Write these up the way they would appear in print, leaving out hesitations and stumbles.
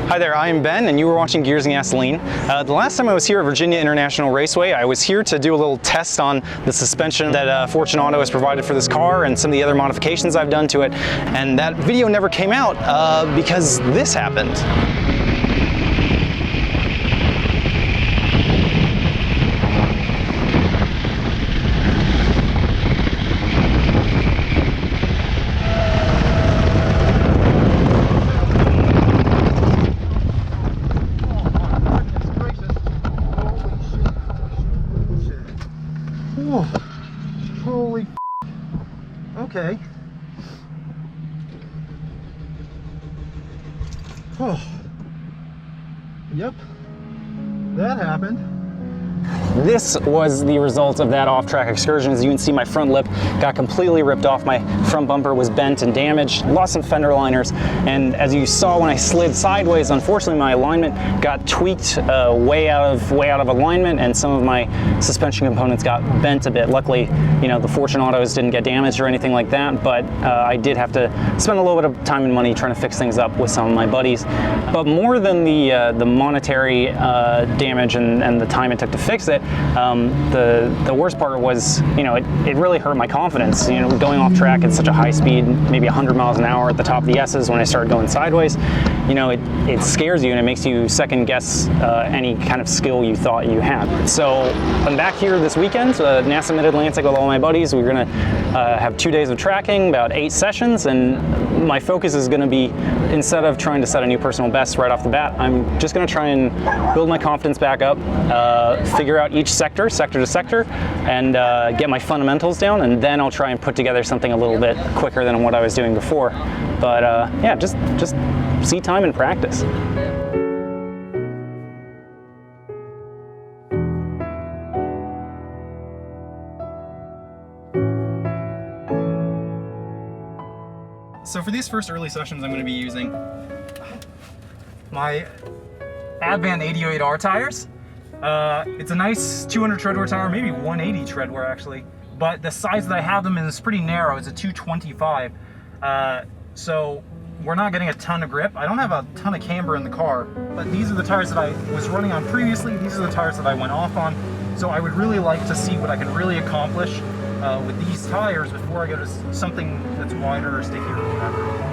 Hi there, I am Ben, and you were watching Gears and Gasoline. The last time I was here at Virginia International Raceway, I was here to do a little test on the suspension that Fortune Auto has provided for this car and some of the other modifications I've done to it. And that video never came out because this happened. Holy okay. Oh. Yep. That happened. This was the result of that off-track excursion. As you can see, my front lip got completely ripped off. My front bumper was bent and damaged, lost some fender liners, and as you saw when I slid sideways, unfortunately my alignment got tweaked way out of alignment, and some of my suspension components got bent a bit. Luckily, you know, the Fortune Autos didn't get damaged or anything like that, but I did have to spend a little bit of time and money trying to fix things up with some of my buddies. But more than the monetary damage and the time it took to fix it, the worst part was, you know, it really hurt my confidence. You know, going off track at such a high speed, maybe 100 miles an hour at the top of the S's when I started going sideways, you know, it scares you and it makes you second guess any kind of skill you thought you had. So I'm back here this weekend, NASA Mid-Atlantic with all my buddies. We're gonna have 2 days of tracking, about 8 sessions, and my focus is gonna be, instead of trying to set a new personal best right off the bat, I'm just gonna try and build my confidence back up, figure out each sector to sector, and get my fundamentals down, and then I'll try and put together something a little bit quicker than what I was doing before. But yeah, just see time and practice. So for these first early sessions, I'm going to be using my Advan 8008R tires. It's a nice 200 treadwear tire, maybe 180 treadwear actually, but the size that I have them in is pretty narrow. It's a 225, so we're not getting a ton of grip. I don't have a ton of camber in the car, but these are the tires that I was running on previously. These are the tires that I went off on, so I would really like to see what I can really accomplish with these tires before I go to something that's wider or stickier or whatever.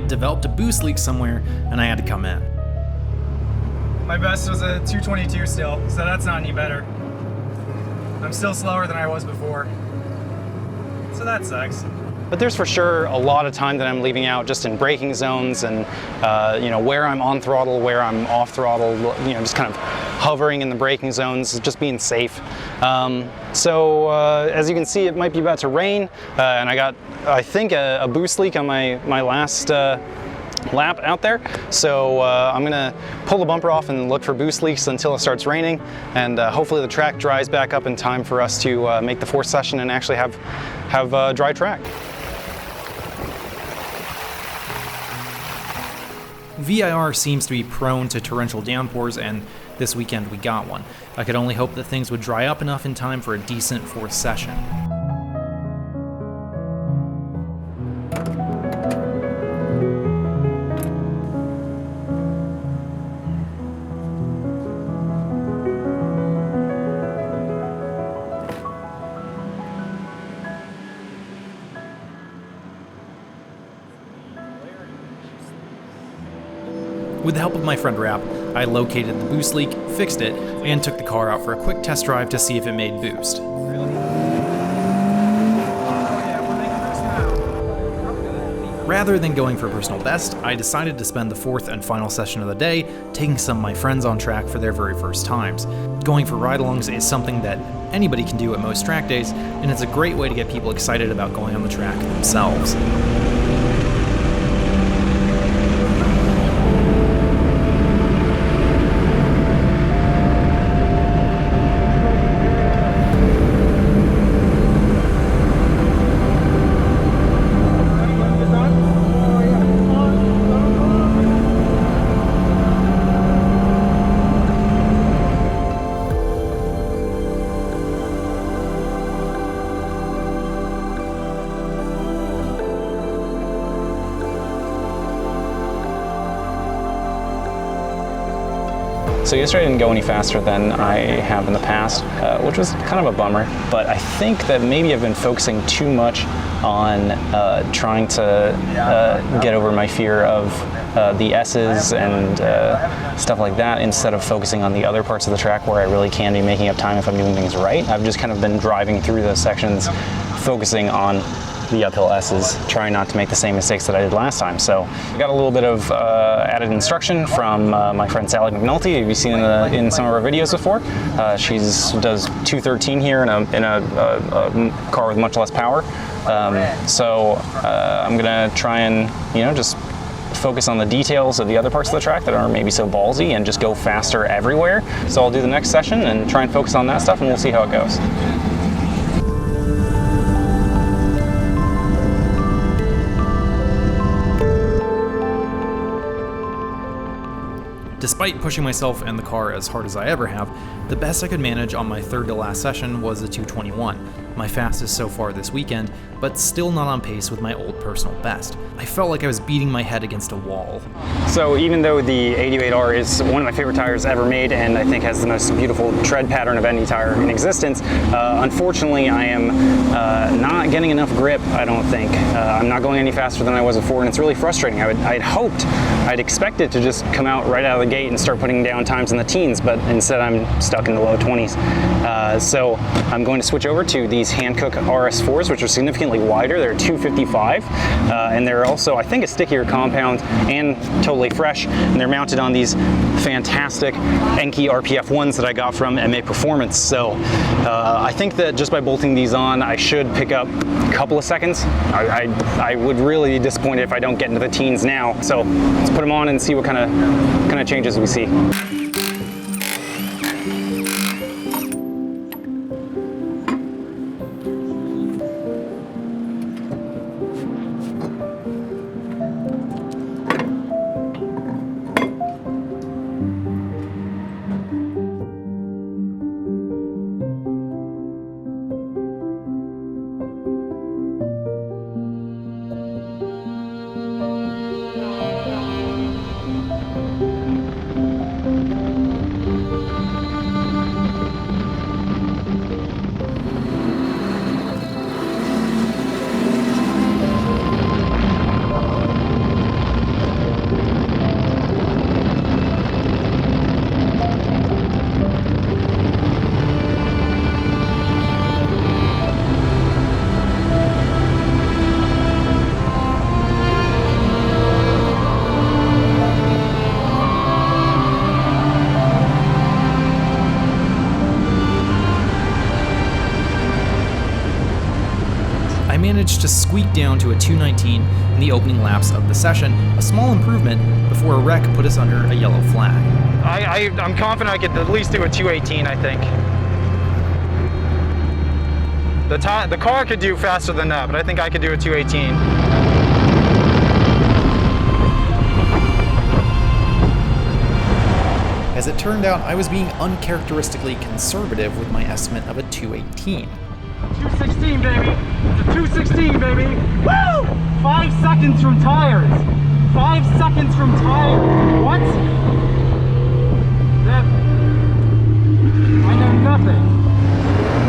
Developed a boost leak somewhere and I had to come in. My best was a 222 still, so that's not any better. I'm still slower than I was before, so that sucks. But there's for sure a lot of time that I'm leaving out just in braking zones and you know, where I'm on throttle, where I'm off throttle, you know, just kind of hovering in the braking zones, just being safe. So as you can see, it might be about to rain, and I got, I think, a boost leak on my last lap out there. So I'm gonna pull the bumper off and look for boost leaks until it starts raining, and hopefully the track dries back up in time for us to make the fourth session and actually have dry track. VIR seems to be prone to torrential downpours, and this weekend we got one. I could only hope that things would dry up enough in time for a decent fourth session. With the help of my friend Rap, I located the boost leak, fixed it, and took the car out for a quick test drive to see if it made boost. Rather than going for personal best, I decided to spend the fourth and final session of the day taking some of my friends on track for their very first times. Going for ride-alongs is something that anybody can do at most track days, and it's a great way to get people excited about going on the track themselves. So yesterday I didn't go any faster than I have in the past, which was kind of a bummer, but I think that maybe I've been focusing too much on trying to get over my fear of the S's and stuff like that, instead of focusing on the other parts of the track where I really can be making up time if I'm doing things right. I've just kind of been driving through those sections, focusing on the uphill S's, trying not to make the same mistakes that I did last time. So I got a little bit of added instruction from my friend Sally McNulty, who you've seen in some of our videos before. She does 213 here in a car with much less power. So I'm gonna try and just focus on the details of the other parts of the track that aren't maybe so ballsy and just go faster everywhere. So I'll do the next session and try and focus on that stuff, and we'll see how it goes. Despite pushing myself and the car as hard as I ever have, the best I could manage on my third to last session was a 221, my fastest so far this weekend, but still not on pace with my old personal best. I felt like I was beating my head against a wall. So even though the 828R is one of my favorite tires ever made, and I think has the most beautiful tread pattern of any tire in existence, unfortunately I am not getting enough grip, I don't think. I'm not going any faster than I was before, and it's really frustrating. I'd expected to just come out right out of the gate and start putting down times in the teens, but instead I'm stuck in the low 20s. So I'm going to switch over to these Hankook RS4s, which are significantly wider. They're 255, and they're also, I think, a stickier compound and totally fresh, and they're mounted on these fantastic Enki RPF ones that I got from MA Performance. So I think that just by bolting these on, I should pick up a couple of seconds. I would really be disappointed if I don't get into the teens now. So let's put them on and see what kind of changes we see. Managed to squeak down to a 219 in the opening laps of the session, a small improvement before a wreck put us under a yellow flag. I'm confident I could at least do a 218, I think. The car could do faster than that, but I think I could do a 218. As it turned out, I was being uncharacteristically conservative with my estimate of a 218. 216, baby! It's a 216, baby! Woo! 5 seconds from tires! 5 seconds from tires! What? That... I know nothing.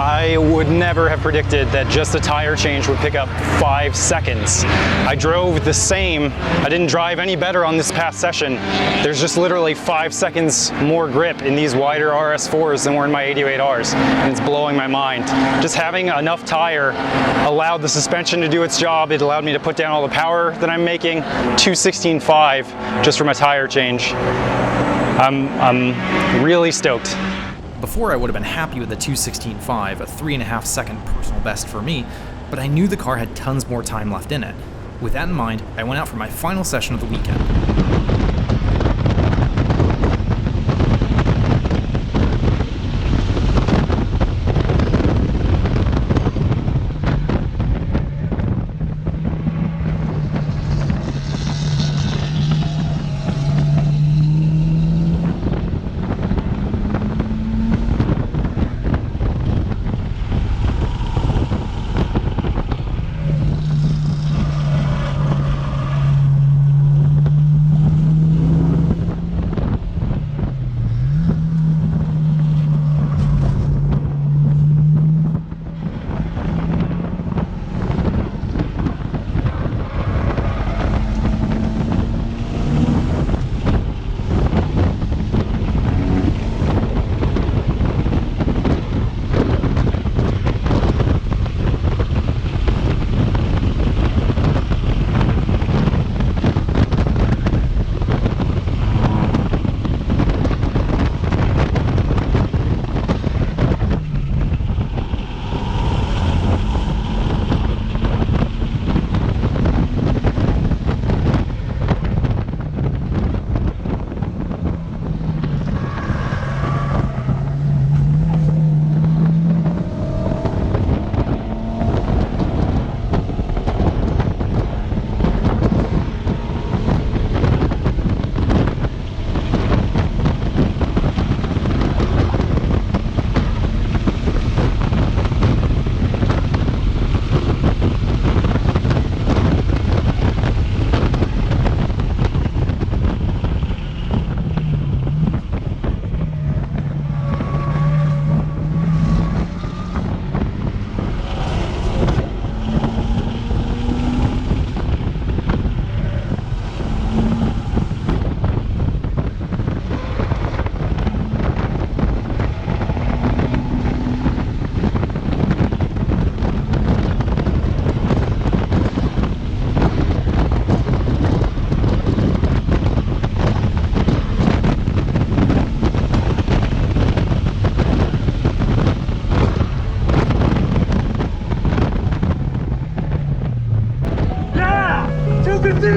I would never have predicted that just a tire change would pick up 5 seconds. I drove the same, I didn't drive any better on this past session. There's just literally 5 seconds more grip in these wider RS4s than were in my 808Rs, and it's blowing my mind. Just having enough tire allowed the suspension to do its job. It allowed me to put down all the power that I'm making, 216.5 just from a tire change. I'm really stoked. Before I would have been happy with the 216.5, a 3.5 second personal best for me, but I knew the car had tons more time left in it. With that in mind, I went out for my final session of the weekend.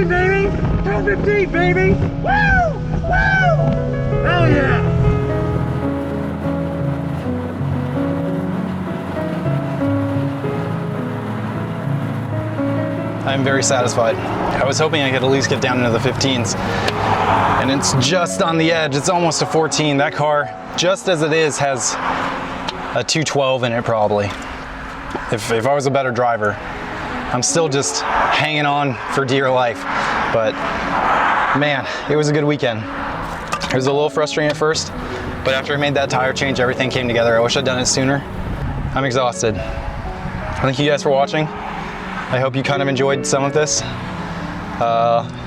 baby! 215, baby! Woo! Woo! Hell yeah! I'm very satisfied. I was hoping I could at least get down into the 15s. And it's just on the edge. It's almost a 14. That car, just as it is, has a 212 in it probably. If I was a better driver. I'm still just hanging on for dear life. But man, it was a good weekend. It was a little frustrating at first, but after I made that tire change, everything came together. I wish I'd done it sooner. I'm exhausted. Thank you guys for watching. I hope you kind of enjoyed some of this.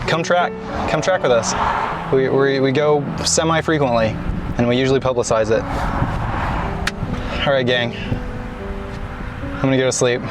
Come track with us. We go semi-frequently, and we usually publicize it. All right, gang. I'm gonna go to sleep.